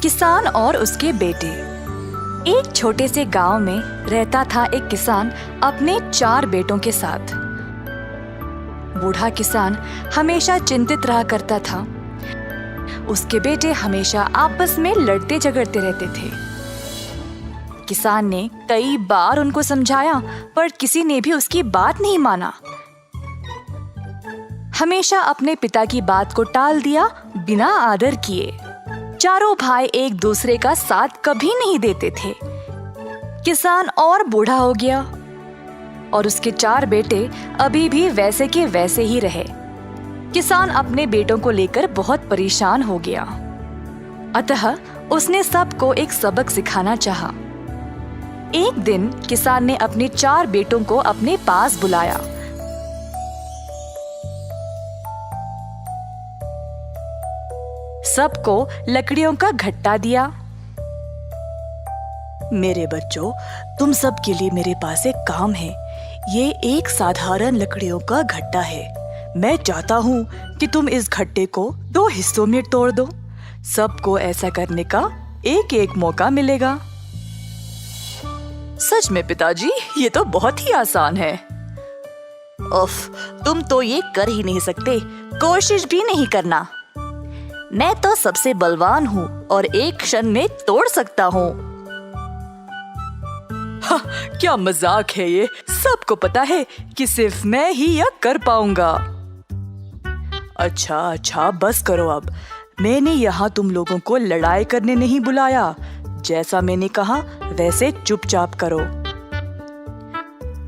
किसान और उसके बेटे। एक छोटे से गांव में रहता था एक किसान अपने 4 बेटों के साथ। बूढ़ा किसान हमेशा चिंतित रहा करता था। उसके बेटे हमेशा आपस में लड़ते झगड़ते रहते थे। किसान ने कई बार उनको समझाया, पर किसी ने भी उसकी बात नहीं माना। हमेशा अपने पिता की बात को टाल दिया बिना आदर किए। चारों भाई एक दूसरे का साथ कभी नहीं देते थे। किसान और बूढ़ा हो गया और उसके 4 बेटे अभी भी वैसे के वैसे ही रहे। किसान अपने बेटों को लेकर बहुत परेशान हो गया। अतः उसने सबको एक सबक सिखाना चाहा। एक दिन किसान ने अपने 4 बेटों को अपने पास बुलाया। सबको लकड़ियों का घट्टा दिया। मेरे बच्चों, तुम सब के लिए मेरे पास एक काम है। ये एक साधारण लकड़ियों का घट्टा है। मैं चाहता हूँ कि तुम इस घट्टे को 2 हिस्सों में तोड़ दो। सबको ऐसा करने का एक मौका मिलेगा। सच में पिताजी, ये तो बहुत ही आसान है। उफ, तुम तो ये कर ही नहीं सकते, कोशिश भी नहीं करना। मैं तो सबसे बलवान हूँ और एक क्षण में तोड़ सकता हूँ। क्या मजाक है ये। सबको पता है कि सिर्फ मैं ही यह कर पाऊंगा। अच्छा, बस करो अब। मैंने यहाँ तुम लोगों को लड़ाई करने नहीं बुलाया। जैसा मैंने कहा वैसे चुपचाप करो।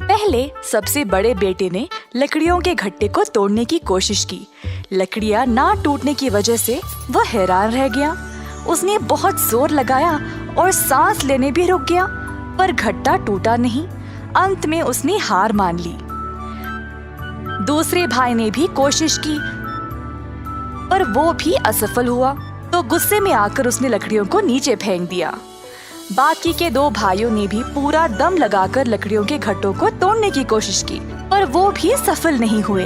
पहले सबसे बड़े बेटे ने लकड़ियों के घट्टे को तोड़ने की कोशिश की। लकड़ियां ना टूटने की वजह से वह हैरान रह गया। उसने बहुत जोर लगाया और सांस लेने भी रुक गया, पर घट्टा टूटा नहीं। अंत में उसने हार मान ली। दूसरे भाई ने भी कोशिश की, पर वो भी असफल हुआ। तो गुस्से में आकर उसने लकड़ियों को नीचे फेंक दिया। बाकी के 2 भाइयों ने भी पूरा दम लगाकर लकड़ियों के घट्टों को तोड़ने की कोशिश की, पर वो भी सफल नहीं हुए।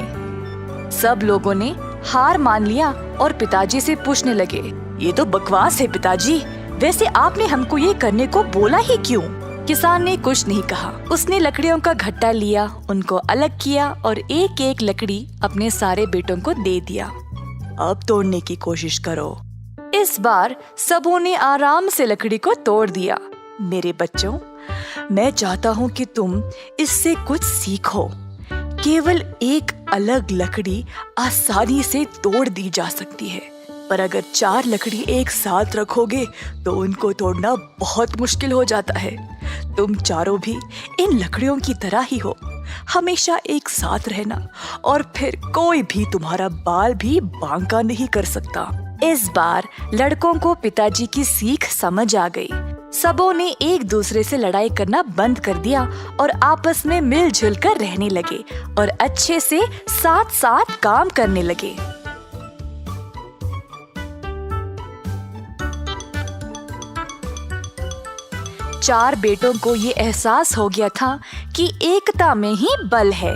सब लोगों ने हार मान लिया और पिताजी से पूछने लगे, ये तो बकवास है पिताजी। वैसे आपने हमको ये करने को बोला ही क्यों? किसान ने कुछ नहीं कहा। उसने लकड़ियों का घट्टा लिया, उनको अलग किया और एक लकड़ी अपने सारे बेटों को दे दिया। अब तोड़ने की कोशिश करो। इस बार सबों ने आराम से लकड़ी को तोड़ दिया। मेरे बच्चों, मैं चाहता हूँ कि तुम इससे कुछ सीखो। केवल एक अलग लकड़ी आसानी से तोड़ दी जा सकती है, पर अगर 4 लकड़ी एक साथ रखोगे तो उनको तोड़ना बहुत मुश्किल हो जाता है। तुम चारों भी इन लकड़ियों की तरह ही हो। हमेशा एक साथ रहना और फिर कोई भी तुम्हारा बाल भी बांका नहीं कर सकता। इस बार लड़कों को पिताजी की सीख समझ आ गई। सबों ने एक दूसरे से लड़ाई करना बंद कर दिया और आपस में मिलजुल कर रहने लगे और अच्छे से साथ साथ काम करने लगे। चार बेटों को ये एहसास हो गया था कि एकता में ही बल है।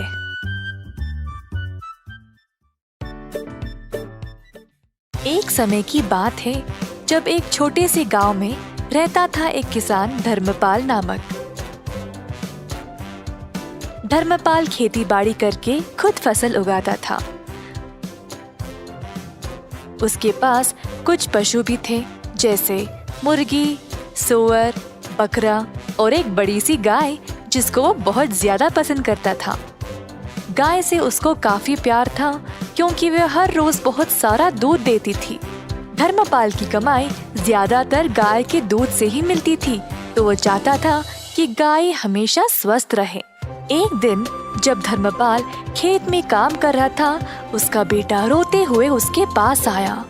एक समय की बात है जब एक छोटे से गांव में रहता था एक किसान धर्मपाल नामक। धर्मपाल खेती बाड़ी करके खुद फसल उगाता था। उसके पास कुछ पशु भी थे, जैसे मुर्गी, सूअर, बकरा और एक बड़ी सी गाय जिसको वो बहुत ज्यादा पसंद करता था। गाय से उसको काफी प्यार था क्योंकि वह हर रोज बहुत सारा दूध देती थी। धर्मपाल की कमाई ज्यादातर गाय के दूध से ही मिलती थी, तो वो चाहता था कि गाय हमेशा स्वस्थ रहे। एक दिन जब धर्मपाल खेत में काम कर रहा था, उसका बेटा रोते हुए उसके पास आया।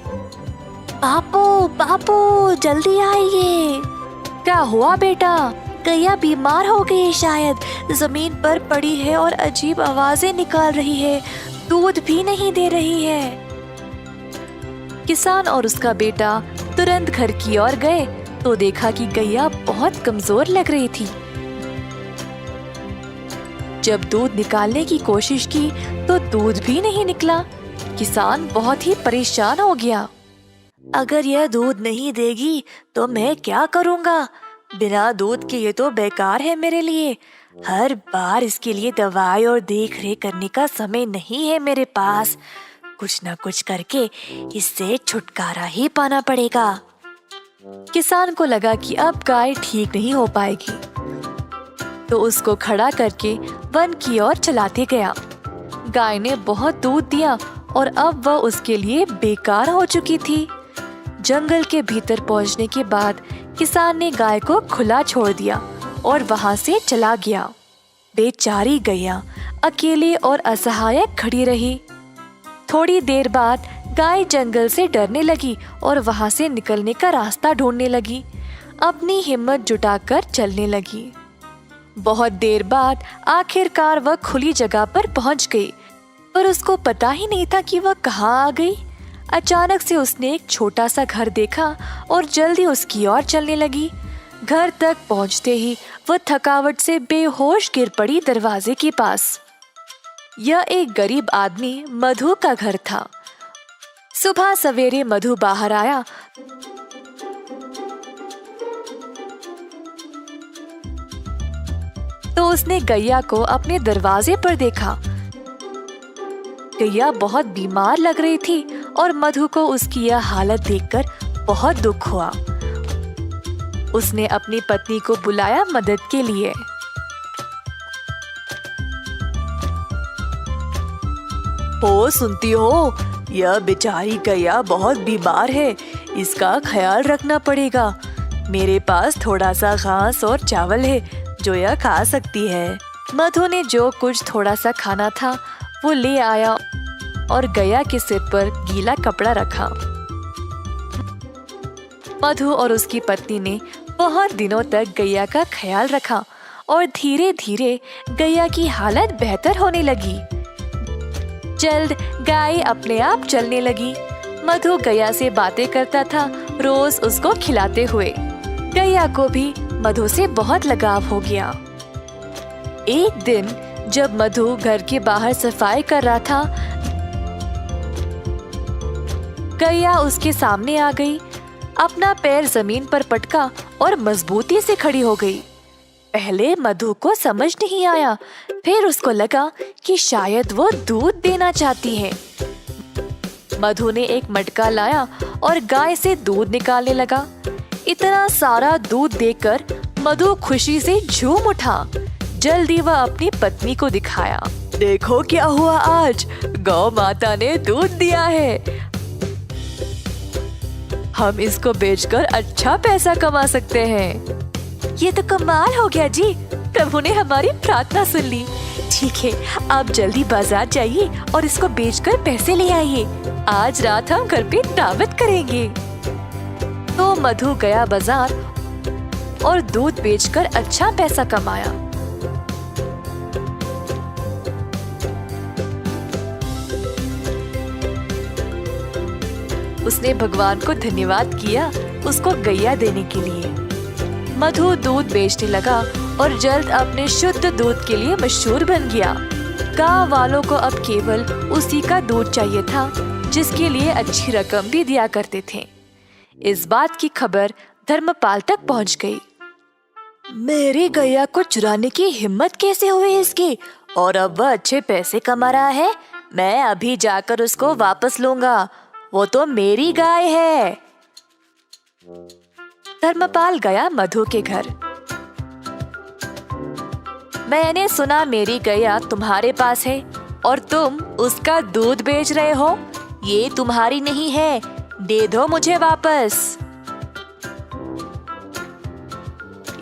पापू, जल्दी आइए। क्या हुआ बेटा? गैया बीमार हो गई, शायद जमीन पर पड़ी है और अजीब आवाजें निकाल रही है, दूध भी नहीं दे रही है। किसान और उसका बेटा तुरंत घर की ओर गए तो देखा कि गैया बहुत कमजोर लग रही थी। जब दूध निकालने की कोशिश की तो दूध भी नहीं निकला। किसान बहुत ही परेशान हो गया। अगर यह दूध नहीं देगी तो मैं क्या करूँगा? बिना दूध के ये तो बेकार है मेरे लिए। हर बार इसके लिए दवाई और देख रेख करने का समय नहीं है मेरे पास। कुछ ना कुछ करके इससे छुटकारा ही पाना पड़ेगा। किसान को लगा कि अब गाय ठीक नहीं हो पाएगी, तो उसको खड़ा करके वन की ओर चलाते गया। गाय ने बहुत दूध दिया और अब वह उसके लिए बेकार हो चुकी थी। जंगल के भीतर पहुंचने के बाद किसान ने गाय को खुला छोड़ दिया और वहां से चला गया। बेचारी गैया अकेले और असहाय खड़ी रही। थोड़ी देर बाद गाय जंगल से डरने लगी और वहां से निकलने का रास्ता ढूंढने लगी। अपनी हिम्मत जुटाकर चलने लगी। बहुत देर बाद आखिरकार वह खुली जगह पर पहुंच गई, पर उसको पता ही नहीं था कि वह कहाँ आ गई। अचानक से उसने एक छोटा सा घर देखा और जल्दी उसकी ओर चलने लगी। घर तक पहुंचते ही वह थकावट से बेहोश गिर पड़ी दरवाजे के पास। यह एक गरीब आदमी मधु का घर था। सुबह सवेरे मधु बाहर आया तो उसने गैया को अपने दरवाजे पर देखा। गैया बहुत बीमार लग रही थी और मधु को उसकी यह हालत देखकर बहुत दुख हुआ। उसने अपनी पत्नी को बुलाया मदद के लिए। सुनती हो, यह बेचारी गैया बहुत बीमार है, इसका ख्याल रखना पड़ेगा। मेरे पास थोड़ा सा घास और चावल है जो यह खा सकती है। मधु ने जो कुछ थोड़ा सा खाना था वो ले आया और गैया के सिर पर गीला कपड़ा रखा। मधु और उसकी पत्नी ने बहुत दिनों तक गैया का ख्याल रखा और धीरे धीरे गैया की हालत बेहतर होने लगी। जल्द गाय अपने आप चलने लगी। मधु गैया से बातें करता था, रोज उसको खिलाते हुए। गैया को भी मधु से बहुत लगाव हो गया। एक दिन जब मधु घर के बाहर सफाई कर रहा था, गैया उसके सामने आ गई। अपना पैर जमीन पर पटका और मजबूती से खड़ी हो गई। पहले मधु को समझ नहीं आया, फिर उसको लगा कि शायद वो दूध देना चाहती है। मधु ने एक मटका लाया और गाय से दूध निकालने लगा। इतना सारा दूध देखकर मधु खुशी से झूम उठा। जल्दी वह अपनी पत्नी को दिखाया। देखो क्या हुआ आज, गौ माता ने दूध दिया है। हम इसको बेचकर अच्छा पैसा कमा सकते हैं। ये तो कमाल हो गया जी, प्रभु ने हमारी प्रार्थना सुन ली। ठीक है, आप जल्दी बाजार जाइए और इसको बेचकर पैसे ले आइए। आज रात हम घर पे दावत करेंगे। तो मधु गया बाजार और दूध बेचकर अच्छा पैसा कमाया। उसने भगवान को धन्यवाद किया उसको गैया देने के लिए। मधु दूध बेचने लगा और जल्द अपने शुद्ध दूध के लिए मशहूर बन गया। गांव वालों को अब केवल उसी का दूध चाहिए था, जिसके लिए अच्छी रकम भी दिया करते थे। इस बात की खबर धर्मपाल तक पहुंच गई। मेरी गैया को चुराने की हिम्मत कैसे हुई इसकी, और अब वह अच्छे पैसे कमा रहा है। मैं अभी जाकर उसको वापस लूंगा, वो तो मेरी गाय है। धर्मपाल गया मधु के घर। मैंने सुना मेरी गैया तुम्हारे पास है और तुम उसका दूध बेच रहे हो। ये तुम्हारी नहीं है, दे दो मुझे वापस।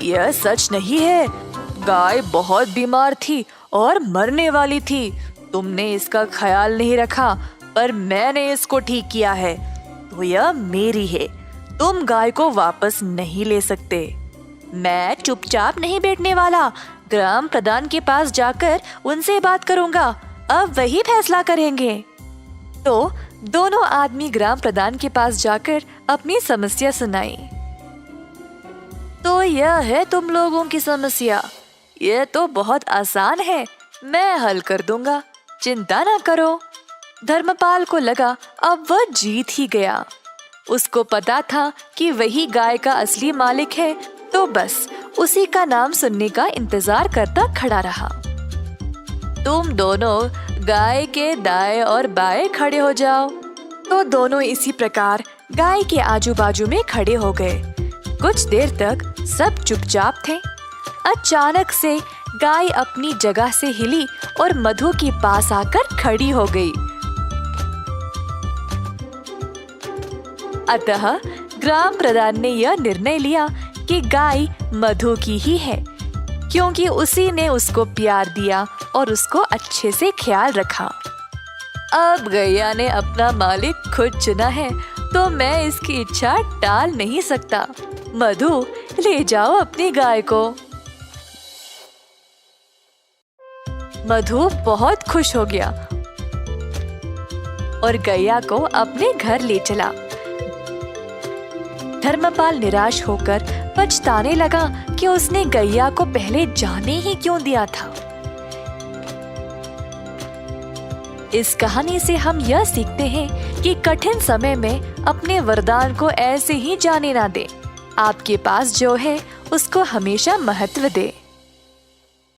यह सच नहीं है, गाय बहुत बीमार थी और मरने वाली थी। तुमने इसका ख्याल नहीं रखा, पर मैंने इसको ठीक किया है, तो यह मेरी है। तुम गाय को वापस नहीं ले सकते। मैं चुपचाप नहीं बैठने वाला। ग्राम प्रधान के पास जाकर उनसे बात करूंगा, अब वही फैसला करेंगे। तो दोनों आदमी ग्राम प्रधान के पास जाकर अपनी समस्या सुनाई। तो यह है तुम लोगों की समस्या, यह तो बहुत आसान है, मैं हल कर दूंगा, चिंता ना करो। धर्मपाल को लगा अब वह जीत ही गया। उसको पता था कि वही गाय का असली मालिक है, तो बस उसी का नाम सुनने का इंतजार करता खड़ा रहा। तुम दोनों गाय के दाएं और बाएं खड़े हो जाओ। तो दोनों इसी प्रकार गाय के आजू बाजू में खड़े हो गए। कुछ देर तक सब चुपचाप थे। अचानक से गाय अपनी जगह से हिली और मधु के पास आकर खड़ी हो गई। अतः ग्राम प्रधान ने यह निर्णय लिया कि गाय मधु की ही है, क्योंकि उसी ने उसको प्यार दिया और उसको अच्छे से ख्याल रखा। अब गैया ने अपना मालिक खुद चुना है, तो मैं इसकी इच्छा टाल नहीं सकता। मधु, ले जाओ अपनी गाय को। मधु बहुत खुश हो गया और गैया को अपने घर ले चला। धर्मपाल निराश होकर पछताने लगा कि उसने गैया को पहले जाने ही क्यों दिया था। इस कहानी से हम यह सीखते हैं कि कठिन समय में अपने वरदान को ऐसे ही जाने ना दें। आपके पास जो है उसको हमेशा महत्व दें।